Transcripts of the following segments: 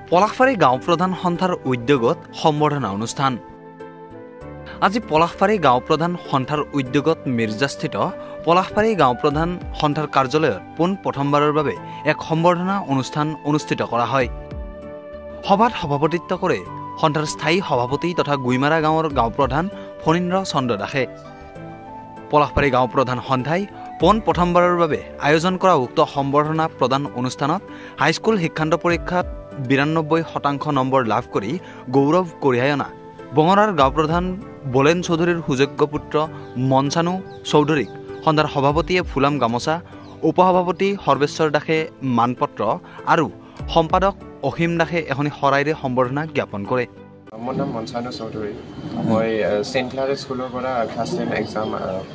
পলাশবাৰী গাঁও প্ৰধান সন্থাৰ উদ্যোগত সম্বৰ্ধনা অনুষ্ঠান। আজি পলাশবাৰী গাঁও প্ৰধান সন্থাৰ উদ্যোগত মিৰ্জাস্থিত পলাশবাৰী গাঁও প্ৰধান সন্থাৰ কাৰ্যালয়ত প্ৰথমবাৰৰ বাবে এক সম্বৰ্ধনা অনুষ্ঠান অনুষ্ঠিত কৰা হয়। সভাত সভাপতিত্ব কৰে সন্থাৰ স্থায়ী সভাপতি তথা গুইমাৰা গাঁৱৰ গাঁও প্ৰধান ফণীন্দ্ৰ চন্দ্ৰ দাসে। পলাশবাৰী গাঁও প্ৰধান সন্থাই প্ৰথমবাৰৰ বাবে আয়োজন কৰা উক্ত সম্বৰ্ধনা প্ৰদান অনুষ্ঠানত হাইস্কুল শিক্ষান্ত পৰীক্ষাত ৯২% নম্বৰ লাভ কৰি গৌৰৱ কঢ়িয়াই অনা বঙৰাৰ গাঁও প্ৰধান বলেন চৌধুৰীৰ সুযোগ্য পুত্ৰ মনচানু চৌধুৰীক সন্থাৰ সভাপতিয়ে ফুলাম গামোচা, উপসভাপতি সৰ্বেশ্বৰ দাসে মানপত্ৰ আৰু সম্পাদক অসীম দাসে এখনি শৰাইৰে সম্বৰ্ধনা জ্ঞাপন কৰে। মোৰ নাম মনচানু চৌধুৰী। মই চেণ্ট ক্লাৰেট স্কুলৰ পৰা ফাৰ্ষ্ট টাইম এক্সাম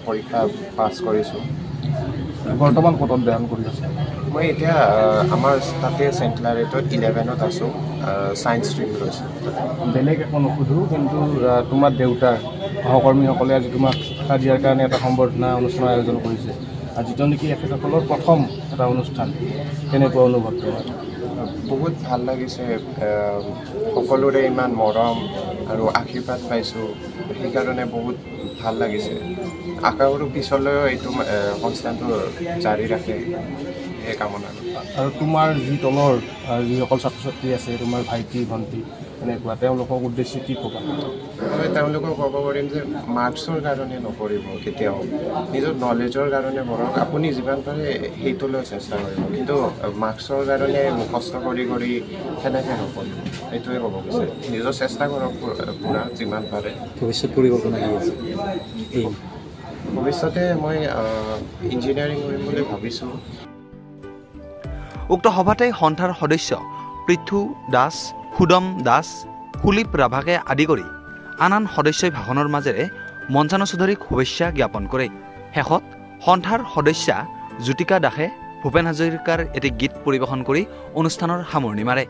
পৰীক্ষা পাছ কৰিছোঁ। বৰ্তমান ক'ত অধ্যয়ন কৰি আছে? মই এতিয়া আমাৰ তাতে চেণ্ট ক্লাৰেটত 11ত আছোঁ, ছায়েন্স ষ্ট্ৰীম লৈছোঁ। বেলেগ একো নুসুধোঁ, কিন্তু তোমাৰ দেউতাৰ সহকৰ্মীসকলে আজি তোমাক শিক্ষা দিয়াৰ কাৰণে এটা সম্বৰ্ধনা অনুষ্ঠানৰ আয়োজন কৰিছে। যিটো নেকি এখেতসকলৰ প্ৰথম এটা অনুষ্ঠান, কেনেকুৱা অনুভৱ তোমাৰ? বহুত ভাল লাগিছে, সকলোৰে ইমান মৰম আৰু আশীৰ্বাদ পাইছোঁ, সেইকাৰণে বহুত ভাল লাগিছে। আশা কৰোঁ পিছলৈও এইটো সংস্থানটো জাৰি ৰাখে, সেই কামনা। আৰু তোমাৰ যি তলৰ যিসকল ছাত্ৰ ছাত্ৰী আছে, তোমাৰ ভাইটি ভণ্টি এনেকুৱা, তেওঁলোকক উদ্দেশ্যে কি ক'বা? মই তেওঁলোকক ক'ব পাৰিম যে মাৰ্কছৰ কাৰণে নকৰিব কেতিয়াও, নিজৰ নলেজৰ কাৰণে কৰক। আপুনি যিমান পাৰে সেইটোলৈ চেষ্টা কৰিব, কিন্তু মাৰ্কছৰ কাৰণে মুখস্থ কৰি সেনেকৈ নকৰিব, সেইটোৱে ক'ব বিচাৰে। নিজৰ চেষ্টা কৰক পূৰা যিমান পাৰে। ভৱিষ্যত পৰিকল্পনা কি আছে? ভৱিষ্যতে মই ইঞ্জিনিয়াৰিং কৰিম বুলি ভাবিছোঁ। উক্ত সভাতে সন্থাৰ সদস্য পৃথু দাস, সুদম দাস, সুলীপ ৰাভাকে আদি কৰি আন সদস্যই ভাষণৰ মাজেৰে মনচানু চৌধুৰীক শুভেচ্ছা জ্ঞাপন কৰে। শেষত সন্থাৰ সদস্যা জ্যোতিকা দাসে ভূপেন হাজৰিকাৰ এটি গীত পৰিৱেশন কৰি অনুষ্ঠানৰ সামৰণি মাৰে।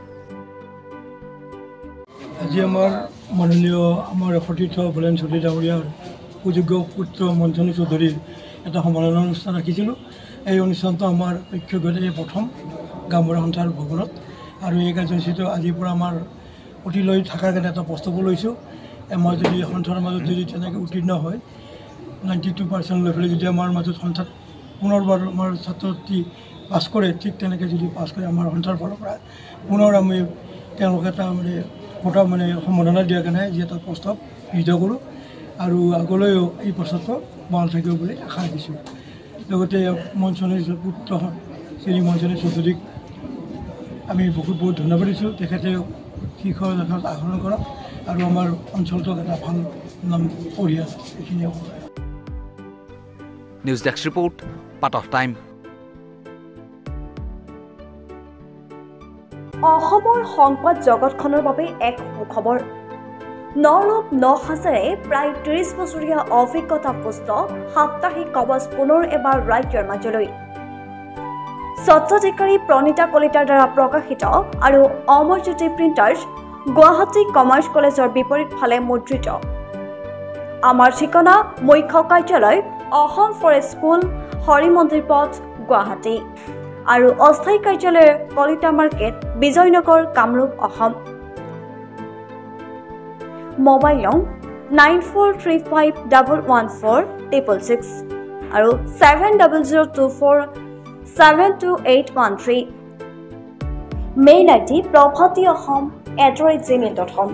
আজি আমাৰ মাননীয় সতীৰ্থ বলেন চৌধুৰী ডাঙৰীয়াৰ সুযোগ্য পুত্ৰ মনচানু চৌধুৰীৰ এটা সমাৰোহ অনুষ্ঠান ৰাখিছিলোঁ। এই অনুষ্ঠানটো আমাৰ প্ৰেক্ষাগৃহতে প্ৰথম গাঁওবুঢ়া সন্থাৰ ভৱনত, আৰু এই কাৰ্যসূচীটো আজিৰ পৰা আমাৰ অতি লৈ থকাৰ কাৰণে এটা প্ৰস্তাৱো লৈছোঁ। মই যদি সন্থাৰ মাজত যদি তেনেকৈ উত্তীৰ্ণ হয় 92% লৈ পেলাই যদি আমাৰ মাজত সন্থাত পুনৰবাৰ আমাৰ ছাত্ৰ ছাত্ৰী পাছ কৰে, ঠিক তেনেকৈ যদি পাছ কৰে আমাৰ সন্থাৰ ফালৰ পৰা পুনৰ আমি তেওঁলোকে এটা সম্বৰ্ধনা দিয়াৰ কাৰণে যি এটা প্ৰস্তাৱ গৃহীত কৰোঁ, আৰু আগলৈও এই প্ৰস্তাৱটো বহাল থাকিব বুলি আশা ৰাখিছোঁ। লগতে মনচানু পুত্ৰ শ্ৰী মনচানু চৌধুৰীক আমি বহুত ধন্যবাদ দিছোঁ। তেখেতে শীৰ্ষ লেখাত আহৰণ কৰক আৰু আমাৰ অঞ্চলটোক এটা ভাল নাম কঢ়িয়াই এইখিনিয়ে হ'ব। News desk report, part of time. অসমৰ সংবাদ জগতখনৰ বাবে এক সুখবৰ। নৰূপ নসাজেৰে প্ৰায় 30 বছৰীয়া অভিজ্ঞতা পুষ্ট সাপ্তাহিক কবচ পুনৰ এবাৰ ৰাজ্যৰ মাজলৈ। স্বত্বাধিকাৰী প্ৰণীতা কলিতাৰ দ্বাৰা প্ৰকাশিত আৰু অমৰজ্যোতি প্ৰিণ্টাৰ্ছ, গুৱাহাটী কমাৰ্চ কলেজৰ বিপৰীত ফালে মুদ্ৰিত। আমাৰ ঠিকনা মুখ্য কাৰ্যালয় অসম ফৰেষ্ট স্কুল, হৰিমন্দিৰ পথ, গুৱাহাটী, আৰু অস্থায়ী কাৰ্যালয় কলিতা মাৰ্কেট, বিজয়নগৰ, কামৰূপ, অসম। মোবাইল নং 9435114666 আৰু 7024722813। Mail ID prabhatiahom@gmail.com।